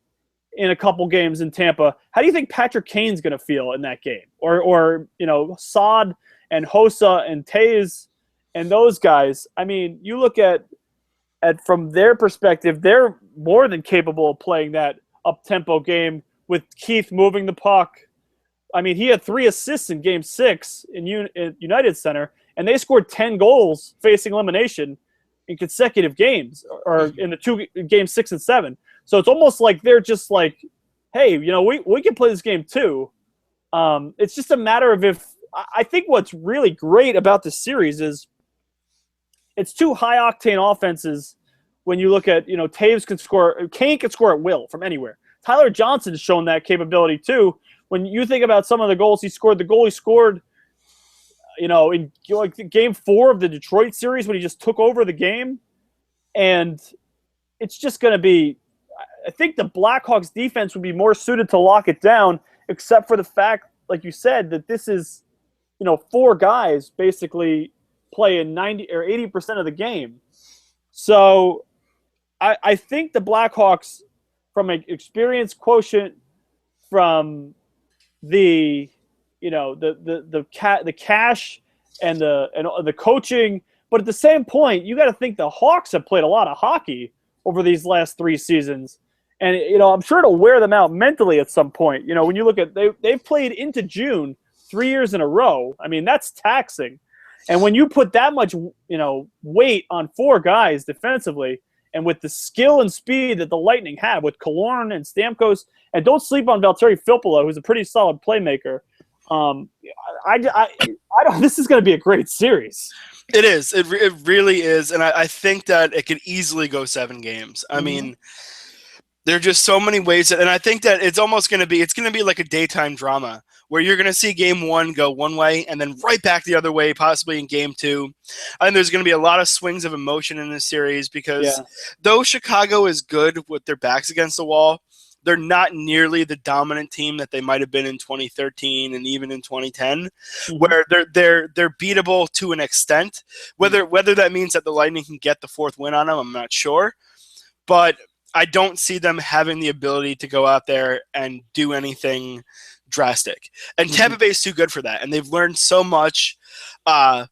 in a couple games in Tampa. How do you think Patrick Kane's going to feel in that game? Or Saad and Hossa and Taves and those guys. I mean, you look at from their perspective, they're more than capable of playing that up-tempo game with Keith moving the puck. I mean, he had 3 assists in Game 6 in United Center, and they scored 10 goals facing elimination in consecutive games, or in the 2 Games 6 and 7. So it's almost like they're just like, hey, we can play this game too. It's just a matter of if – I think what's really great about this series is it's 2 high-octane offenses when you look at, Taves can score – Kane can score at will from anywhere. Tyler Johnson's shown that capability too. When you think about some of the goals he scored, the goal he scored – in Game 4 of the Detroit series when he just took over the game. And it's just going to be – I think the Blackhawks defense would be more suited to lock it down, except for the fact, like you said, that this is, 4 guys basically playing 90 or 80% of the game. So I think the Blackhawks, from an experience quotient, from the – the cash and the coaching, but at the same point, you got to think the Hawks have played a lot of hockey over these last 3 seasons, and I'm sure it'll wear them out mentally at some point. When you look at they've played into June 3 years in a row. I mean, that's taxing, and when you put that much weight on 4 guys defensively, and with the skill and speed that the Lightning have with Killorn and Stamkos, and don't sleep on Valtteri Filppula, who's a pretty solid playmaker. I don't. This is going to be a great series. It is. It really is, and I think that it could easily go 7 games. I mean, there are just so many ways, and I think that it's going to be like a daytime drama where you're going to see Game 1 go one way and then right back the other way, possibly in Game 2. I think there's going to be a lot of swings of emotion in this series because though Chicago is good with their backs against the wall, they're not nearly the dominant team that they might have been in 2013 and even in 2010, where they're beatable to an extent. Whether that means that the Lightning can get the 4th win on them, I'm not sure. But I don't see them having the ability to go out there and do anything drastic. And Tampa Bay is too good for that, and they've learned so much. I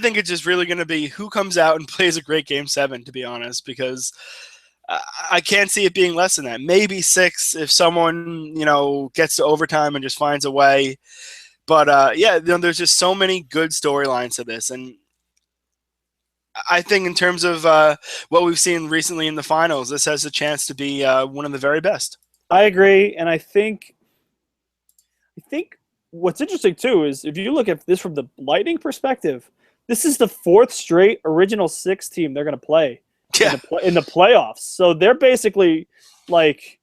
think it's just really going to be who comes out and plays a great Game 7, to be honest, because I can't see it being less than that. Maybe 6 if someone, gets to overtime and just finds a way. But, there's just so many good storylines to this. And I think in terms of what we've seen recently in the finals, this has a chance to be one of the very best. I agree. And I think what's interesting, too, is if you look at this from the Lightning perspective, this is the 4th straight original 6 team they're going to play. In the playoffs. So they're basically like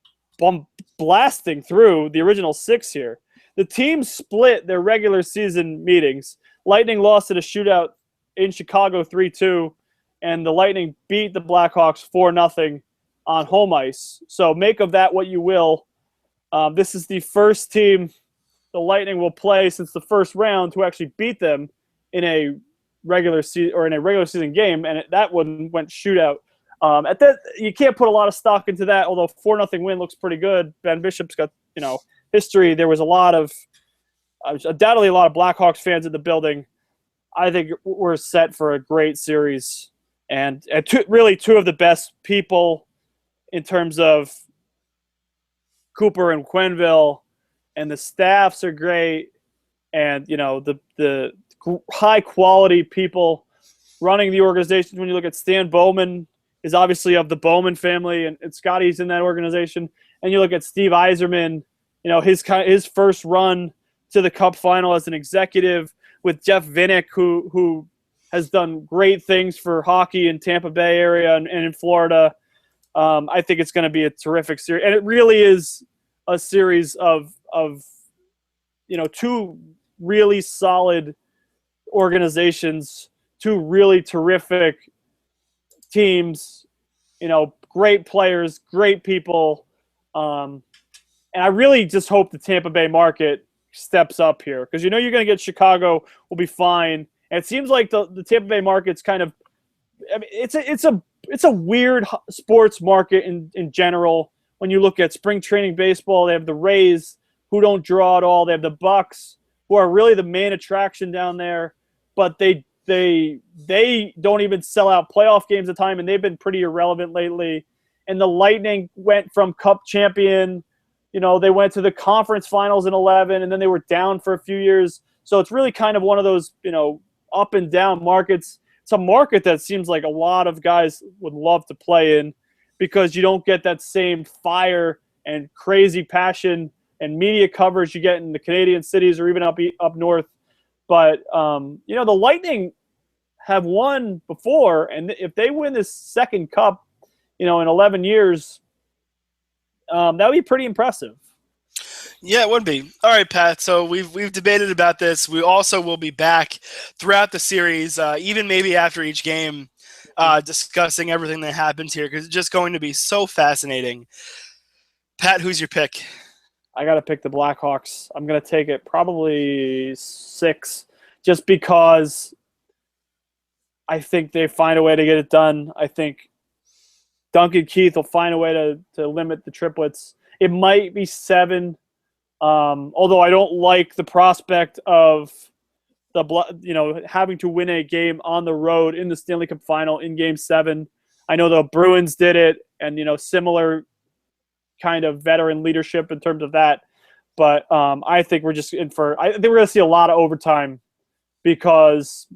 blasting through the original 6 here. The teams split their regular season meetings. Lightning lost in a shootout in Chicago 3-2, and the Lightning beat the Blackhawks 4-0 on home ice. So make of that what you will. This is the first team the Lightning will play since the first round to actually beat them in a regular season game, and that one went shootout. At that, you can't put a lot of stock into that, although 4-0 win looks pretty good. Ben Bishop's got history. There was undoubtedly a lot of Blackhawks fans in the building. I think we're set for a great series, and really 2 of the best people in terms of Cooper and Quenneville, and the staffs are great, and the high quality people running the organization. When you look at Stan Bowman, is obviously of the Bowman family, and Scotty's in that organization. And you look at Steve Yzerman, his first run to the Cup final as an executive with Jeff Vinnick, who has done great things for hockey in Tampa Bay area and in Florida. I think it's going to be a terrific series, and it really is a series of two really solid organizations, two really terrific teams, great players, great people. And I really just hope the Tampa Bay market steps up here, because you're going to get Chicago will be fine. And it seems like the Tampa Bay market's kind of, it's a weird sports market in general. When you look at spring training baseball, they have the Rays, who don't draw at all. They have the Bucks, who are really the main attraction down there, but they don't even sell out playoff games at the time, and they've been pretty irrelevant lately. And the Lightning went from Cup champion, they went to the conference finals in 2011, and then they were down for a few years. So it's really kind of one of those, up and down markets. It's a market that seems like a lot of guys would love to play in, because you don't get that same fire and crazy passion and media coverage you get in the Canadian cities or even up north. But, the Lightning have won before, and if they win this second Cup, in 11 years, that would be pretty impressive. Yeah, it would be. All right, Pat. So we've debated about this. We also will be back throughout the series, even maybe after each game, discussing everything that happens here, because it's just going to be so fascinating. Pat, who's your pick? I got to pick the Blackhawks. I'm going to take it probably 6, just because I think they find a way to get it done. I think Duncan Keith will find a way to limit the triplets. It might be 7, although I don't like the prospect of having to win a game on the road in the Stanley Cup final in Game 7. I know the Bruins did it, and similar kind of veteran leadership in terms of that. But I think we're just in for. I think we're going to see a lot of overtime, because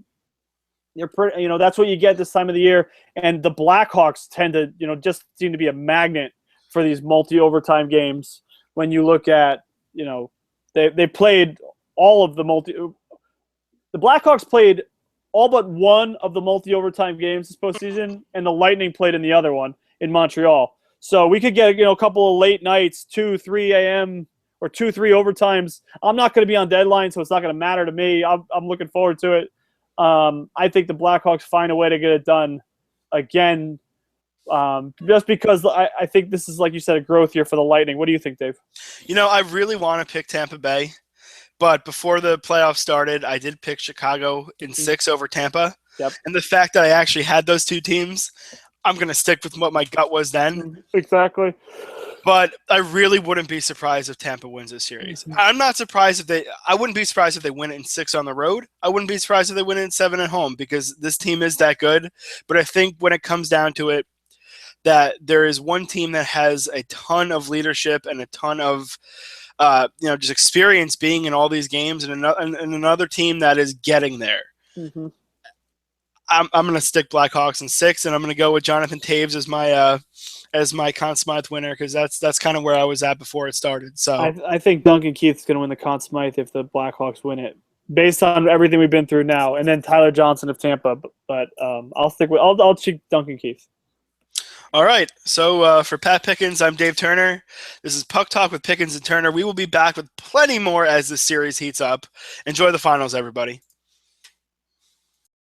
that's what you get this time of the year. And the Blackhawks tend to just seem to be a magnet for these multi-overtime games. When you look at they played all of the Blackhawks played all but one of the multi-overtime games this postseason, and the Lightning played in the other one in Montreal. So we could get a couple of late nights, 2, 3 a.m. or 2, 3 overtimes. I'm not going to be on deadline, so it's not going to matter to me. I'm looking forward to it. I think the Blackhawks find a way to get it done again, just because I think this is, like you said, a growth year for the Lightning. What do you think, Dave? I really want to pick Tampa Bay, but before the playoffs started, I did pick Chicago in 6 over Tampa. Yep. And the fact that I actually had those two teams, I'm going to stick with what my gut was then. Exactly. But I really wouldn't be surprised if Tampa wins this series. I'm not surprised I wouldn't be surprised if they win it in 6 on the road. I wouldn't be surprised if they win it in 7 at home, because this team is that good. But I think when it comes down to it, that there is one team that has a ton of leadership and a ton of just experience being in all these games, and another team that is getting there. Mm-hmm. I'm going to stick Blackhawks in 6, and I'm going to go with Jonathan Toews as my Conn Smythe winner, because that's kind of where I was at before it started. So I think Duncan Keith's going to win the Conn Smythe if the Blackhawks win it, based on everything we've been through now, and then Tyler Johnson of Tampa. But I'll check Duncan Keith. All right. So for Pat Pickens, I'm Dave Turner. This is Puck Talk with Pickens and Turner. We will be back with plenty more as this series heats up. Enjoy the finals, everybody.